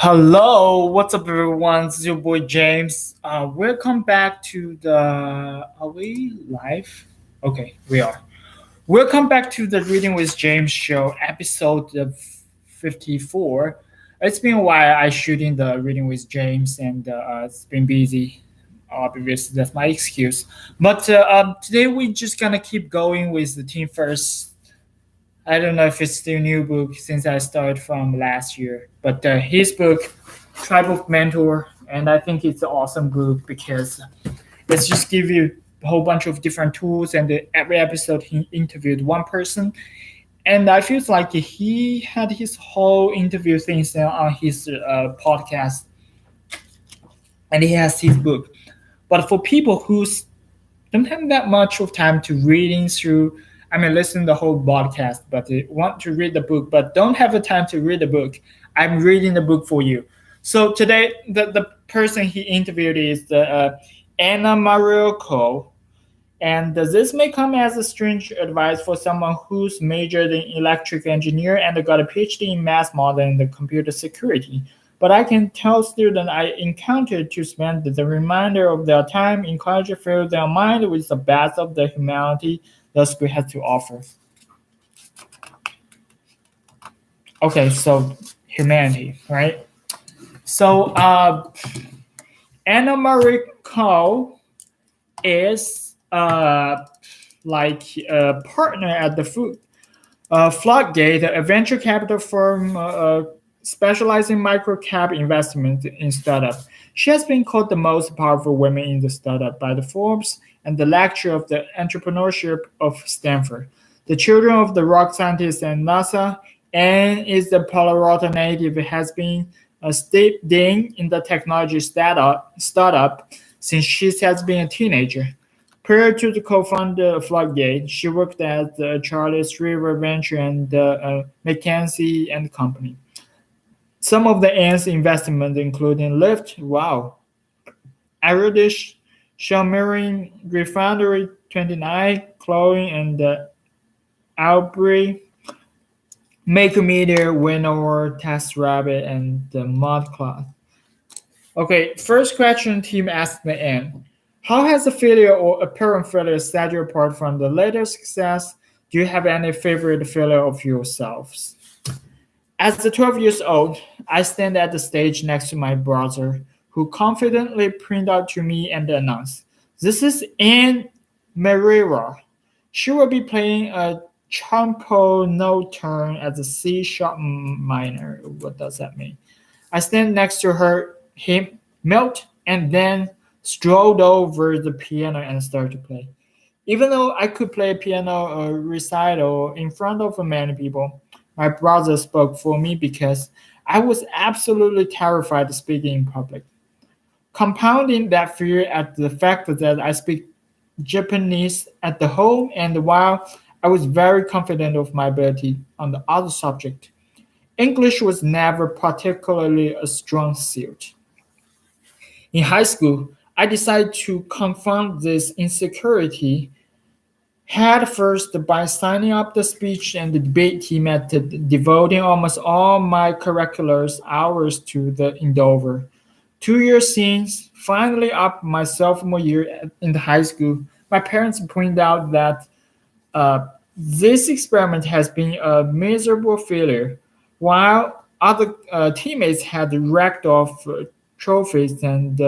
Hello, what's up, everyone? It's your boy James. Welcome back to the. Are we live? Okay, we are. Welcome back to the Reading with James show, episode 54. It's been a while I shooting the Reading with James, and it's been busy. Obviously, that's my excuse. But today we're just gonna keep going with the team first. I don't know if it's still new book since I started from last year, but his book, Tribe of Mentor, and I think it's an awesome book because it's just give you a whole bunch of different tools, and every episode he interviewed one person, and I feel like he had his whole interview things on his podcast, and he has his book. But for people who don't have that much of time to reading through listen the whole podcast, but they want to read the book but don't have the time to read the book, I'm reading the book for you. So today the person he interviewed is Anna Marioko, and this may come as a strange advice for someone who's majored in electric engineer and got a PhD in math modeling and computer security. But I can tell students I encountered to spend the remainder of their time in college fill their mind with the best of the humanity the school has to offer. Okay, so humanity, right? So Anna Marie Cole is like a partner at the Floodgate, a venture capital firm specializing micro-cap investment in startup. She has been called the most powerful woman in the startup by the Forbes and the lecturer of the entrepreneurship of Stanford. The children of the rock scientists and NASA, and is the Palo Alto native, has been steeped in the technology startup since she has been a teenager. Prior to the co-founder of Floodgate, she worked at the Charles River Venture and McKinsey and Company. Some of the Ant's investments including Lyft, wow, Iridish, Shell Marine Refinery 29, Chloe and Albury, Macromedia, Winnower, TaskRabbit, and the ModCloth. Okay, first question team asked the end. How has a failure or apparent failure set you apart from the later success? Do you have any favorite failure of yourselves? As the 12 years old, I stand at the stage next to my brother, who confidently pointed out to me and announced, "This is Anne Merriera. She will be playing a Champo no turn as a C sharp minor." What does that mean? I stand next to her, him melt, and then strolled over the piano and started to play. Even though I could play piano recital in front of many people, my brother spoke for me because I was absolutely terrified of speaking in public. Compounding that fear at the fact that I speak Japanese at the home, and while I was very confident of my ability on the other subject, English was never particularly a strong suit. In high school, I decided to confront this insecurity head first by signing up the speech and the debate team method, devoting almost all my curricular hours to the endeavor. 2 years since, finally up my sophomore year in the high school, my parents pointed out that this experiment has been a miserable failure. While other teammates had racked off trophies and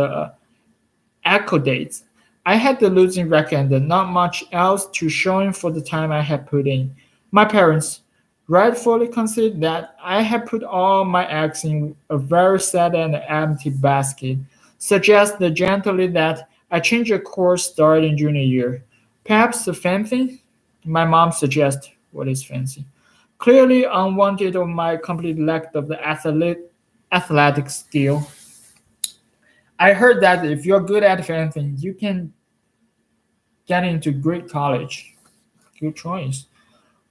accolades, I had the losing record and not much else to show for the time I had put in. My parents rightfully considered that I had put all my eggs in a very sad and empty basket, suggested gently that I change a course starting junior year. Perhaps the fencing? My mom suggests, what is fancy? Clearly unwanted of my complete lack of the athletic skill. I heard that if you're good at fencing, you can get into great college. Good choice.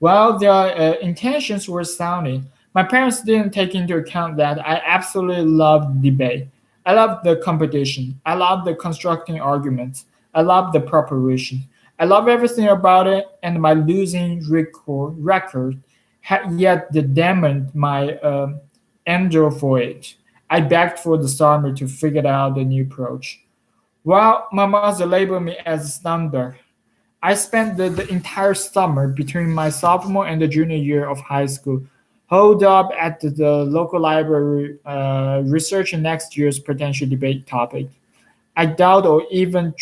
Well, their intentions were sounding. My parents didn't take into account that I absolutely loved debate. I loved the competition. I loved the constructing arguments. I loved the preparation. I love everything about it, and my losing record had yet the dampened my endure for it. I begged for the summer to figure out the new approach. While my mother labeled me as a stumbler, I spent the entire summer between my sophomore and the junior year of high school holed up at the local library researching next year's potential debate topic. I doubt or even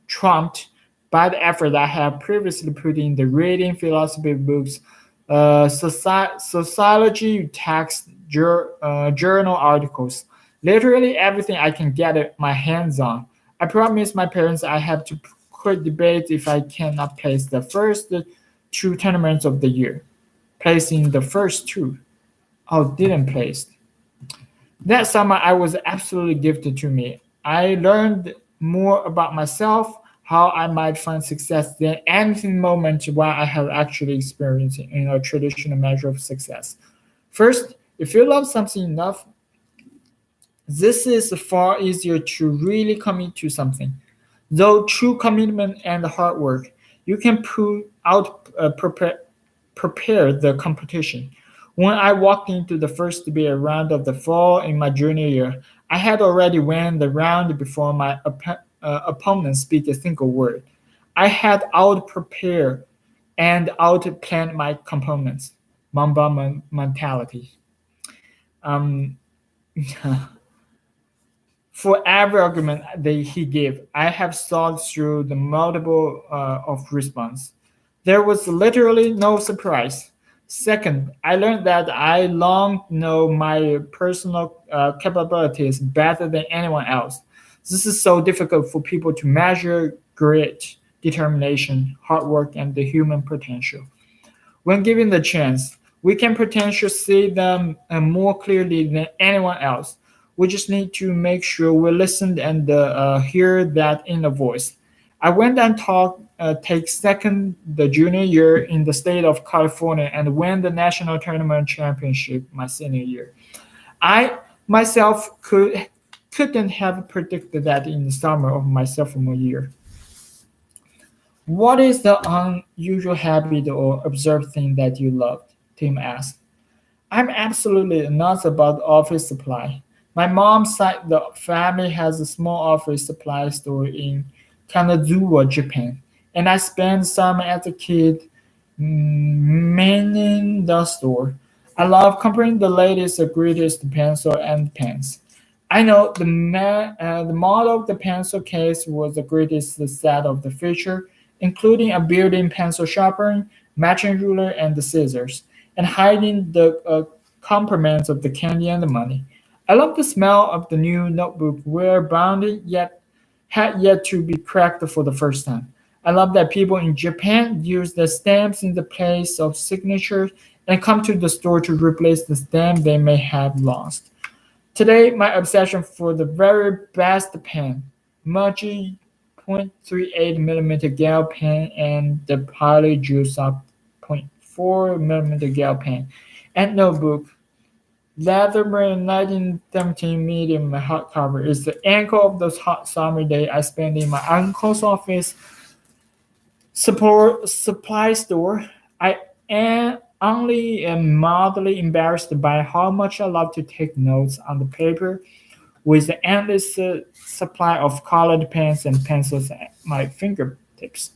trumped by the effort I have previously put in the reading philosophy books, sociology texts, journal articles, literally everything I can get my hands on. I promised my parents I have to quit debate if I cannot place the first two tournaments of the year. Placing the first two. Oh, didn't place. That summer, I was absolutely gifted to me. I learned more about myself, how I might find success than anything moment while I have actually experienced in a traditional measure of success. First, if you love something enough, this is far easier to really commit to something. Though true commitment and hard work, you can prepare the competition. When I walked into the first debate round of the fall in my junior year, I had already won the round before my opponent speak a single word. I had out prepared and out planned my components. Mamba mentality. Um, for every argument that he gave, I have thought through the multiple of response. There was literally no surprise. Second, I learned that I long know my personal capabilities better than anyone else. This is so difficult for people to measure grit, determination, hard work, and the human potential. When given the chance, we can potentially see them more clearly than anyone else. We just need to make sure we listen and hear that inner voice. I went and taught take second the junior year in the state of California and win the national tournament championship my senior year. I myself couldn't have predicted that in the summer of my sophomore year. What is the unusual habit or observed thing that you loved? Tim asked. I'm absolutely nuts about office supply. My mom's side the family has a small office supply store in Kanazawa, Japan, and I spent some as a kid manning the store. I love comparing the latest and greatest pencil and pens. I know the model of the pencil case was the greatest set of the feature, including a built-in pencil sharpener, matching ruler, and the scissors, and hiding the compliments of the candy and the money. I love the smell of the new notebook where bounded yet had yet to be cracked for the first time. I love that people in Japan use the stamps in the place of signatures and come to the store to replace the stamp they may have lost. Today, my obsession for the very best pen, Muji 0.38 millimeter gel pen and the Poly Juice up 0.4 millimeter gel pen, and notebook Leatherman 1917 medium hardcover is the anchor of those hot summer days I spent in my uncle's office support supply store. I am only mildly embarrassed by how much I love to take notes on the paper with the endless supply of colored pens and pencils at my fingertips.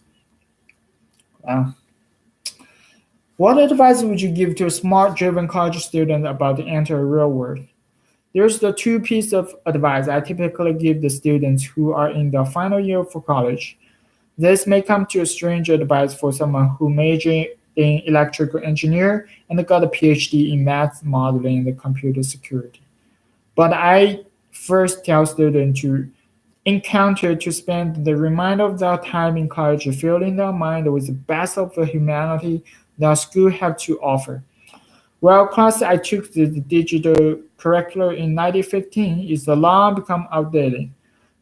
Wow. What advice would you give to a smart, driven college student about the enter real world? There's the two pieces of advice I typically give the students who are in the final year for college. This may come to a strange advice for someone who majored in electrical engineer and got a PhD in math modeling and computer security. But I first tell students to encounter to spend the remainder of their time in college filling their mind with the best of the humanity that school have to offer. Well, class I took the digital curriculum in 1915 is long become outdated.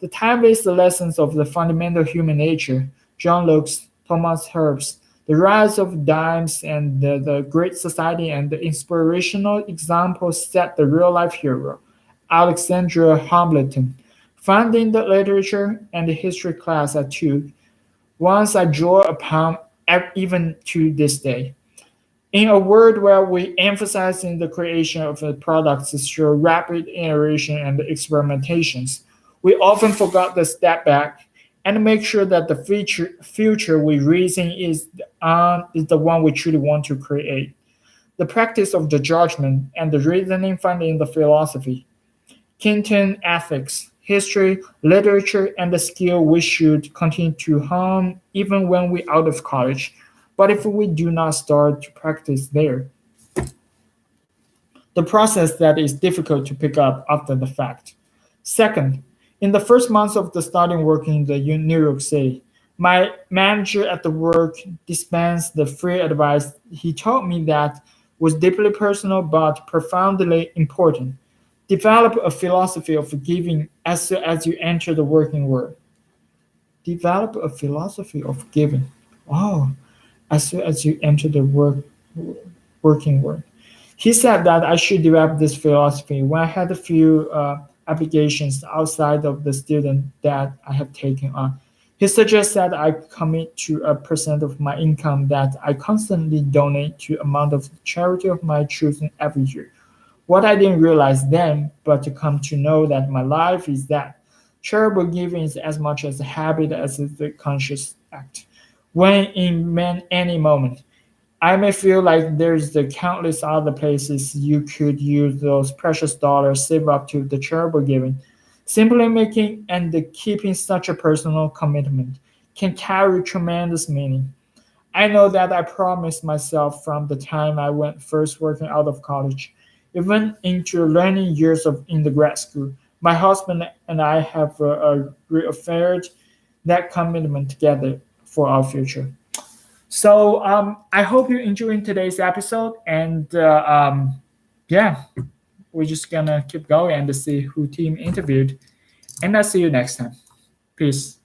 The time-based lessons of the fundamental human nature, John Locke's, Thomas Hobbes, the rise of dimes and the Great Society and the inspirational examples set the real-life hero, Alexander Hamilton, founding the literature and the history class I took, once I draw upon even to this day. In a world where we emphasize in the creation of the products through rapid iteration and experimentations, we often forget to step back and make sure that the future we reason is the one we truly want to create. The practice of the judgment and the reasoning found in the philosophy, Kinton ethics, history, literature, and the skill we should continue to hone even when we out of college. But if we do not start to practice there, the process that is difficult to pick up after the fact. Second, in the first months of the starting working in the New York City, my manager at the work dispensed the free advice he told me that was deeply personal but profoundly important. Develop a philosophy of giving as soon as you enter the working world. Develop a philosophy of giving. Oh, as soon as you enter the working world. He said that I should develop this philosophy when I had a few applications outside of the student that I have taken on. He suggests that I commit to a percent of my income that I constantly donate to amount of charity of my choosing every year. What I didn't realize then, but to come to know that my life is that charitable giving is as much as a habit as it's a conscious act. When in any moment, I may feel like there's the countless other places you could use those precious dollars saved up to the charitable giving. Simply making and keeping such a personal commitment can carry tremendous meaning. I know that I promised myself from the time I went first working out of college, even into learning years of in the grad school. My husband and I have reaffirmed that commitment together for our future. So I hope you enjoyed today's episode, and yeah, we're just gonna keep going and see who team interviewed, and I'll see you next time. Peace.